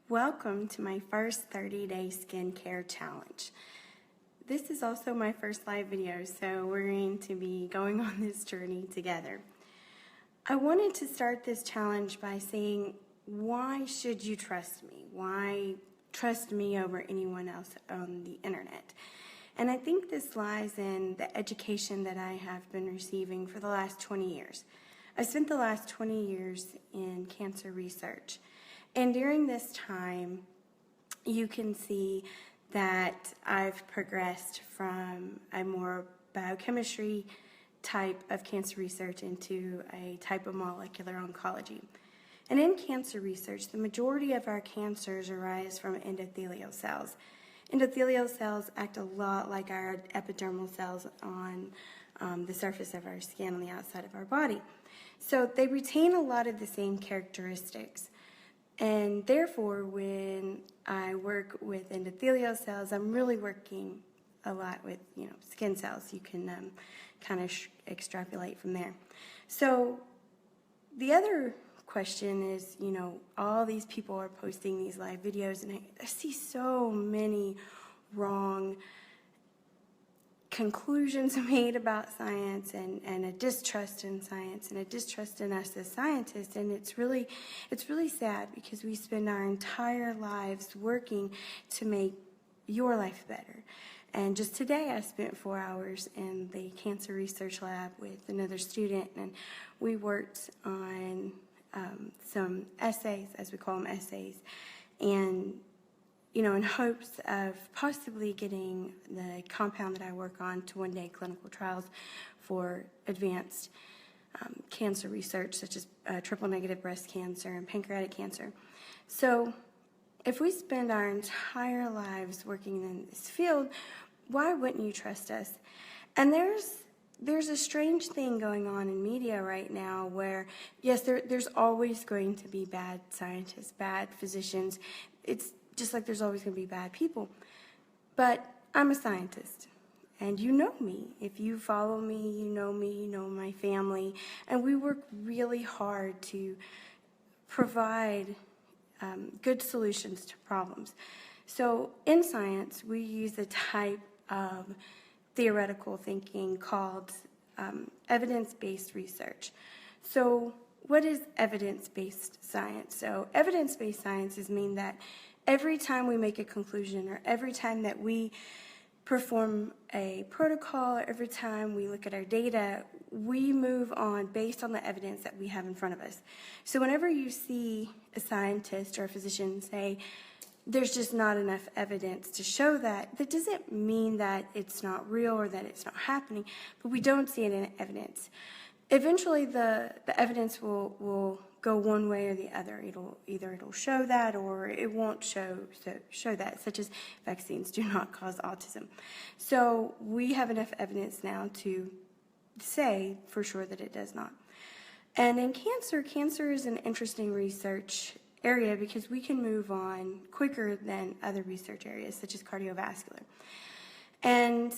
Welcome to my first 30-day skincare challenge. This is also my first live video, so we're going to be going on this journey together. I wanted to start this challenge by saying, why should you trust me? Why trust me over anyone else on the internet? And I think this lies in the education that I have been receiving for the last 20 years. I spent the last 20 years in cancer research. And during this time, you can see that I've progressed from a more biochemistry type of cancer research into a type of molecular oncology. And in cancer research, the majority of our cancers arise from endothelial cells. Endothelial cells act a lot like our epidermal cells on the surface of our skin on the outside of our body. So they retain a lot of the same characteristics. And therefore, when I work with endothelial cells, I'm really working a lot with, skin cells. You can kind of extrapolate from there. So the other question is, all these people are posting these live videos, and I see so many wrong conclusions made about science and a distrust in science and a distrust in us as scientists. And it's really sad, because we spend our entire lives working to make your life better. And just today I spent 4 hours in the cancer research lab with another student, and we worked on some essays, as we call them, essays, and in hopes of possibly getting the compound that I work on to one-day clinical trials for advanced cancer research, such as triple-negative breast cancer and pancreatic cancer. So if we spend our entire lives working in this field, why wouldn't you trust us? And there's a strange thing going on in media right now where, yes, there's always going to be bad scientists, bad physicians. It's just like there's always going to be bad people. But I'm a scientist, and you know me. If you follow me, you know my family, and we work really hard to provide good solutions to problems. So in science, we use a type of theoretical thinking called evidence-based research. So what is evidence-based science? So evidence-based sciences mean that every time we make a conclusion, or every time that we perform a protocol, or every time we look at our data, we move on based on the evidence that we have in front of us. So whenever you see a scientist or a physician say, there's just not enough evidence to show that doesn't mean that it's not real or that it's not happening, but we don't see it in evidence. Eventually, the evidence will go one way or the other. It'll show that, or it won't show that, such as vaccines do not cause autism. So we have enough evidence now to say for sure that it does not. And in cancer is an interesting research area because we can move on quicker than other research areas, such as cardiovascular. And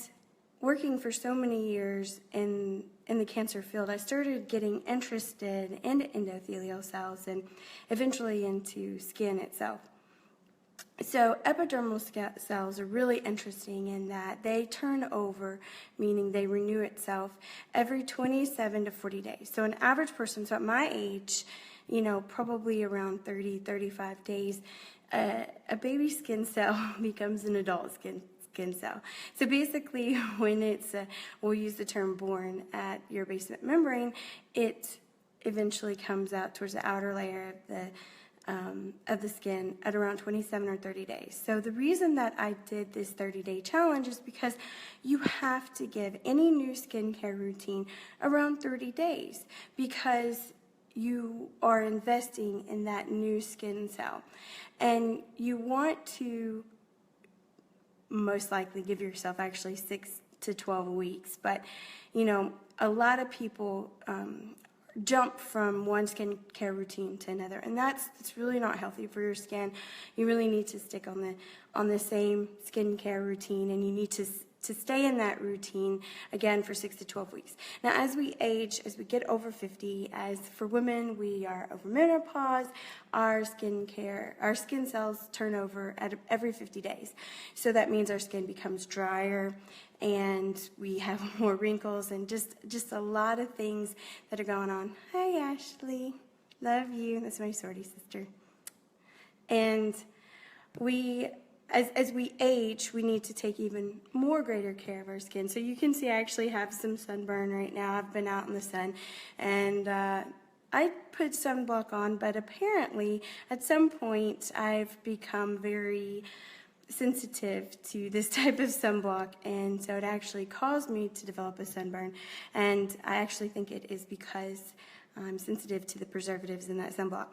working for so many years in the cancer field, I started getting interested in endothelial cells and eventually into skin itself. So epidermal cells are really interesting in that they turn over, meaning they renew itself every 27 to 40 days. So an average person, so at my age, probably around 30, 35 days, a baby skin cell becomes an adult skin cell. So basically, when it's, we'll use the term born at your basement membrane, it eventually comes out towards the outer layer of the skin at around 27 or 30 days. So the reason that I did this 30-day challenge is because you have to give any new skincare routine around 30 days, because you are investing in that new skin cell. And you want to most likely give yourself actually 6 to 12 weeks. But, a lot of people jump from one skincare routine to another, and that's really not healthy for your skin. You really need to stick on the same skincare routine, and you need to stay in that routine, again, for 6 to 12 weeks. Now, as we age, as we get over 50, as for women, we are over menopause, our skin cells turn over at every 50 days. So that means our skin becomes drier, and we have more wrinkles, and just a lot of things that are going on. Hi, Ashley. Love you. That's my sorority sister. And as we age, we need to take even more greater care of our skin. So you can see I actually have some sunburn right now. I've been out in the sun, and I put sunblock on, but apparently at some point I've become very sensitive to this type of sunblock, and so it actually caused me to develop a sunburn. And I actually think it is because I'm sensitive to the preservatives in that sunblock.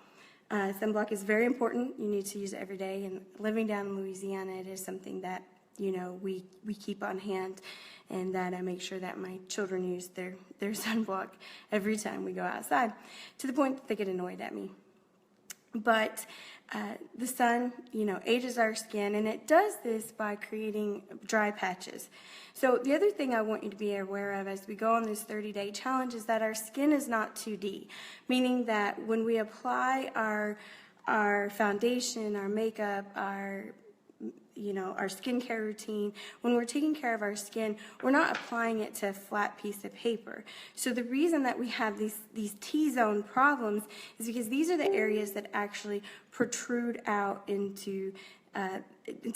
Sunblock is very important. You need to use it every day. And living down in Louisiana, it is something that, you know, we keep on hand, and that I make sure that my children use their sunblock every time we go outside, to the point that they get annoyed at me. But the sun, you know, ages our skin, and it does this by creating dry patches. So the other thing I want you to be aware of as we go on this 30-day challenge is that our skin is not 2D, meaning that when we apply our foundation, our makeup, our skincare routine, when we're taking care of our skin, we're not applying it to a flat piece of paper. So the reason that we have these T-zone problems is because these are the areas that actually protrude out into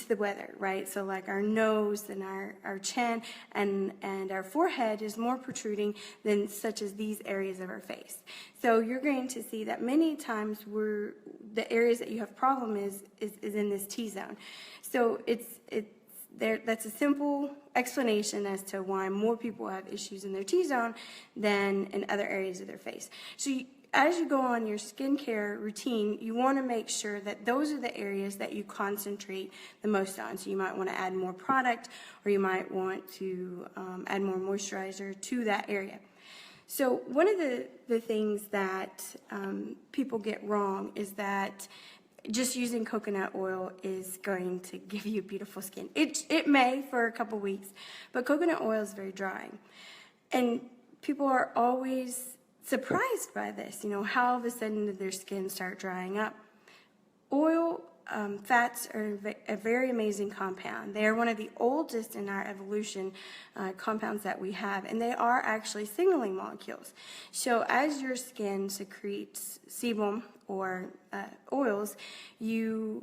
the weather, right? So like our nose and our chin and our forehead is more protruding than such as these areas of our face. So you're going to see that many times the areas that you have problem is in this T-zone. So that's a simple explanation as to why more people have issues in their T-zone than in other areas of their face. So as you go on your skincare routine, you want to make sure that those are the areas that you concentrate the most on. So you might want to add more product, or you might want to add more moisturizer to that area. So one of the things that people get wrong is that just using coconut oil is going to give you beautiful skin. It may for a couple weeks, but coconut oil is very drying. And people are always surprised by this, you know, how all of a sudden did their skin start drying up. Fats are a very amazing compound. They are one of the oldest in our evolution compounds that we have, and they are actually signaling molecules. So as your skin secretes sebum or oils, your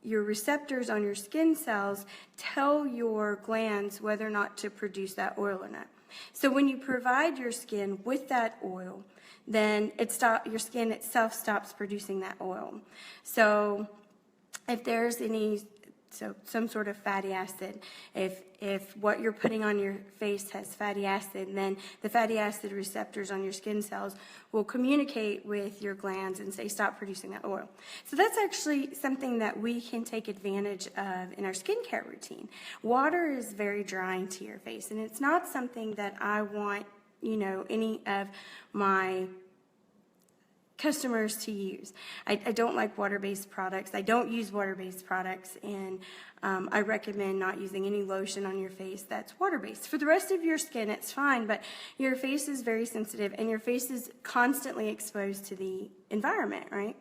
receptors on your skin cells tell your glands whether or not to produce that oil or not. So when you provide your skin with that oil, then your skin itself stops producing that oil. So if there's some sort of fatty acid, if what you're putting on your face has fatty acid, then the fatty acid receptors on your skin cells will communicate with your glands and say stop producing that oil. So that's actually something that we can take advantage of in our skincare routine. Water is very drying to your face, and it's not something that I want, you know, any of my customers to use. I don't like water-based products. I don't use water-based products, and I recommend not using any lotion on your face that's water-based. For the rest of your skin, it's fine, but your face is very sensitive, and your face is constantly exposed to the environment, right?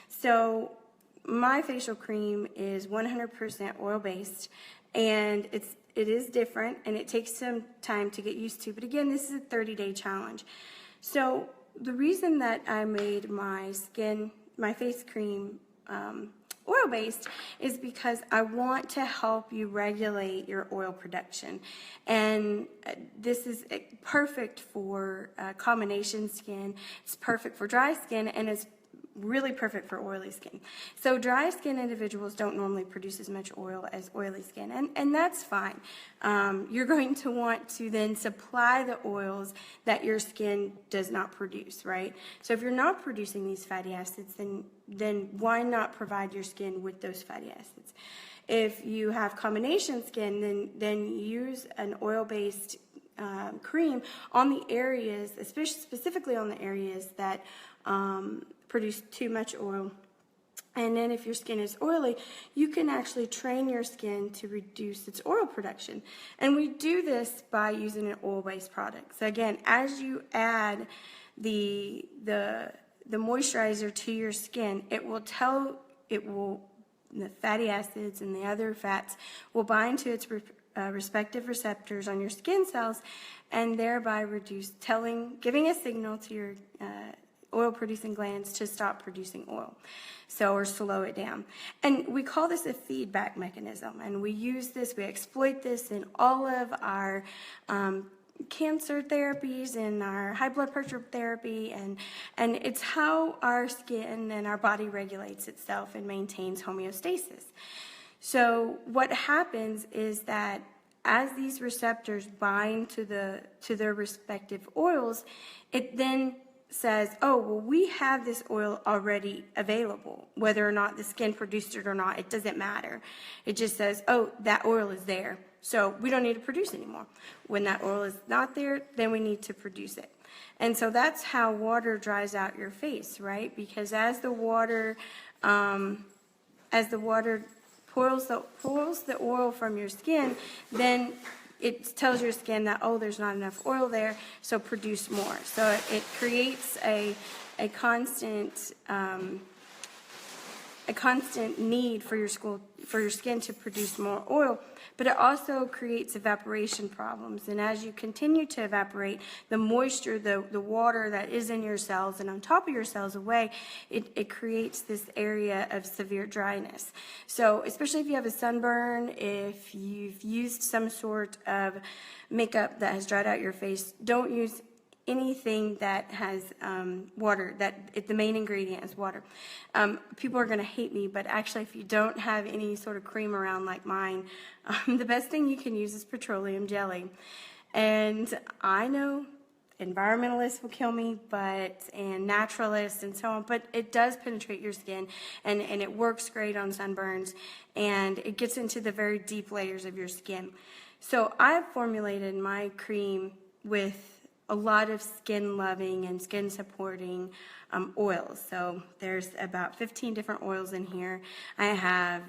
So my facial cream is 100% oil-based, and it is different, and it takes some time to get used to. But again, this is a 30-day challenge. So the reason that I made my face cream oil-based is because I want to help you regulate your oil production. And this is perfect for combination skin. It's perfect for dry skin, and it's really perfect for oily skin. So dry skin individuals don't normally produce as much oil as oily skin, and that's fine. You're going to want to then supply the oils that your skin does not produce, right? So if you're not producing these fatty acids, then why not provide your skin with those fatty acids? If you have combination skin, then use an oil-based cream on the areas, especially specifically on the areas that produce too much oil, And then if your skin is oily, you can actually train your skin to reduce its oil production. And we do this by using an oil-based product. So again, as you add the moisturizer to your skin, the fatty acids and the other fats will bind to its respective receptors on your skin cells, and thereby giving a signal to your oil-producing glands to stop producing oil, or slow it down. And we call this a feedback mechanism, and we exploit this in all of our cancer therapies and our high blood pressure therapy, and it's how our skin and our body regulates itself and maintains homeostasis. So what happens is that as these receptors bind to their respective oils, it then says, oh, well, we have this oil already available. Whether or not the skin produced it or not, it doesn't matter. It just says, oh, that oil is there, so we don't need to produce anymore. When that oil is not there, then we need to produce it. And so that's how water dries out your face, right? Because as the water pulls the oil from your skin, then it tells your skin that, oh, there's not enough oil there, so produce more. So it creates a constant need for your skin to produce more oil, but it also creates evaporation problems. And as you continue to evaporate, the moisture, the water that is in your cells and on top of your cells away, it creates this area of severe dryness. So especially if you have a sunburn, if you've used some sort of makeup that has dried out your face, don't use anything that has water, the main ingredient is water. People are going to hate me, but actually if you don't have any sort of cream around like mine, the best thing you can use is petroleum jelly. And I know environmentalists will kill me, and naturalists and so on, but it does penetrate your skin, and it works great on sunburns, and it gets into the very deep layers of your skin. So I've formulated my cream with a lot of skin-loving and skin-supporting oils. So there's about 15 different oils in here. I have,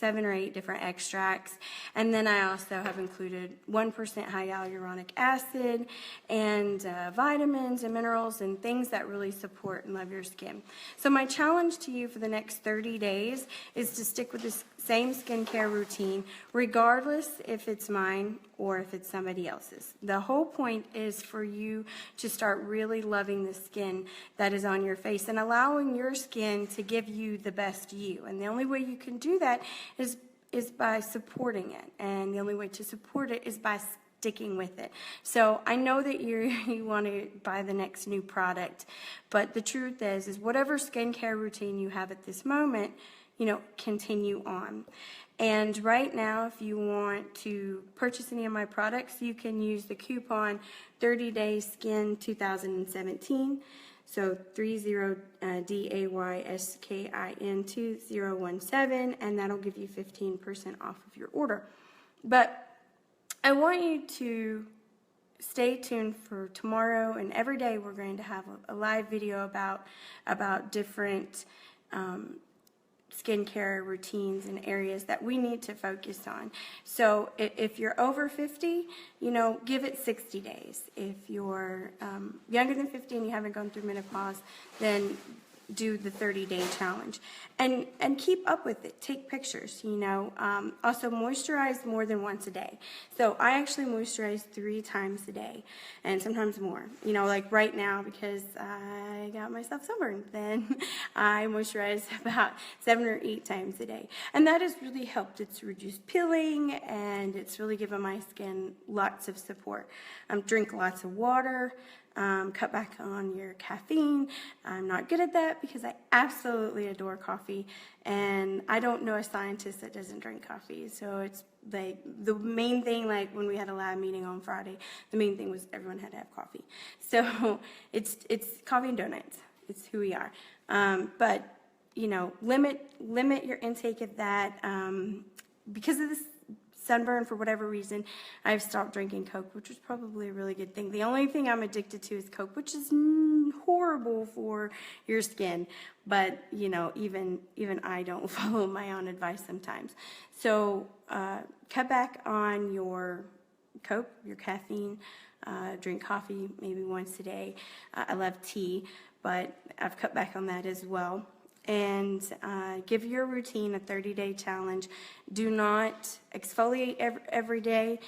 7 or 8 different extracts. And then I also have included 1% hyaluronic acid and vitamins and minerals and things that really support and love your skin. So my challenge to you for the next 30 days is to stick with this same skincare routine, regardless if it's mine or if it's somebody else's. The whole point is for you to start really loving the skin that is on your face and allowing your skin to give you the best you. And the only way you can do that is by supporting it. And the only way to support it is by sticking with it. So I know that you want to buy the next new product, but the truth is whatever skincare routine you have at this moment, continue on. And right now, if you want to purchase any of my products, you can use the coupon 30dayskin 2017. So 30dayskin 2017, and that'll give you 15% off of your order. But I want you to stay tuned for tomorrow, and every day we're going to have a live video about different skincare routines and areas that we need to focus on. So if you're over 50, give it 60 days. If you're younger than 50 and you haven't gone through menopause, then do the 30-day challenge. And keep up with it. Take pictures, Also moisturize more than once a day. So I actually moisturize 3 times a day, and sometimes more. Like right now, because I got myself sunburned, then I moisturize about 7 or 8 times a day. And that has really helped. It's reduced peeling, and it's really given my skin lots of support. Drink lots of water. Cut back on your caffeine. I'm not good at that because I absolutely adore coffee, and I don't know a scientist that doesn't drink coffee. So it's like the main thing, like when we had a lab meeting on Friday, the main thing was everyone had to have coffee. So it's coffee and donuts. It's who we are. But limit your intake of that because of this Sunburn, for whatever reason, I've stopped drinking Coke, which was probably a really good thing. The only thing I'm addicted to is Coke, which is horrible for your skin. But, you know, even I don't follow my own advice sometimes. So cut back on your Coke, your caffeine. Drink coffee maybe once a day. I love tea, but I've cut back on that as well. And give your routine a 30-day challenge. Do not exfoliate every day.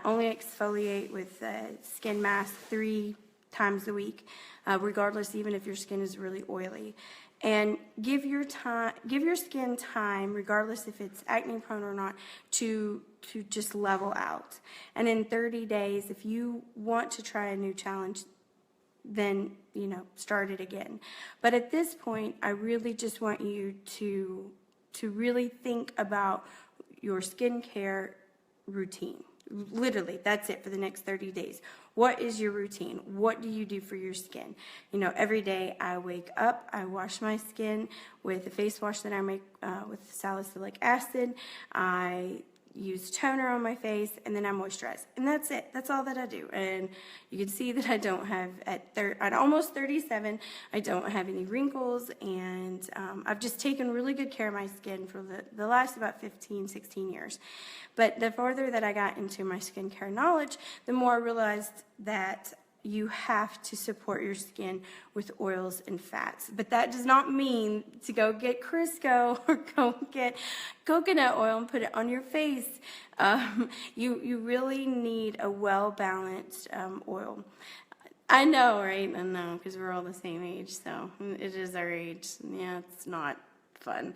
Only exfoliate with skin mask 3 times a week, regardless, even if your skin is really oily. And give your skin time, regardless if it's acne prone or not, to just level out. And in 30 days, if you want to try a new challenge, then, you know, start it again. But at this point, I really just want you to really think about your skincare routine. Literally, that's it for the next 30 days. What is your routine? What do you do for your skin? You know, every day I wake up, I wash my skin with a face wash that I make with salicylic acid. I use toner on my face, and then I moisturize. And that's it. That's all that I do. And you can see that I don't have, at almost 37, I don't have any wrinkles, and I've just taken really good care of my skin for the last about 15, 16 years. But the farther that I got into my skincare knowledge, the more I realized that you have to support your skin with oils and fats. But that does not mean to go get Crisco or go get coconut oil and put it on your face. You really need a well-balanced oil. I know, right? I know, because we're all the same age, so it is our age. Yeah, it's not fun.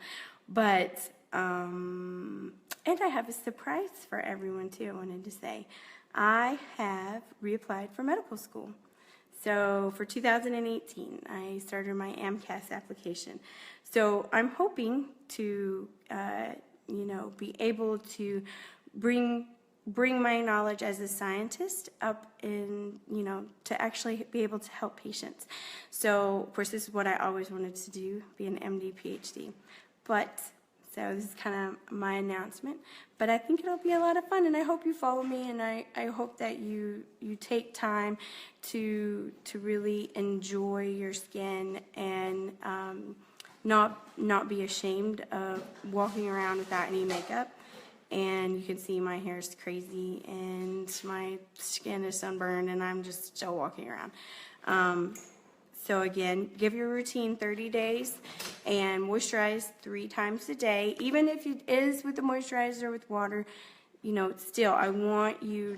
But, and I have a surprise for everyone, too, I wanted to say. I have reapplied for medical school. So for 2018, I started my AMCAS application. So I'm hoping to, you know, be able to bring my knowledge as a scientist up in, you know, to actually be able to help patients. So, of course, this is what I always wanted to do, be an MD, PhD. But so this is kind of my announcement, but I think it'll be a lot of fun, and I hope you follow me, and I hope that you take time to really enjoy your skin and not be ashamed of walking around without any makeup. And you can see my hair is crazy, and my skin is sunburned, and I'm just still walking around. So again, give your routine 30 days and moisturize 3 times a day. Even if it is with the moisturizer, with water, you know, still, I want you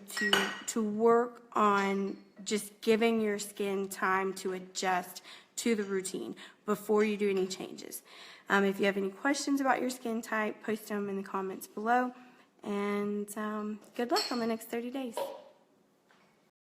to work on just giving your skin time to adjust to the routine before you do any changes. If you have any questions about your skin type, post them in the comments below. And good luck on the next 30 days.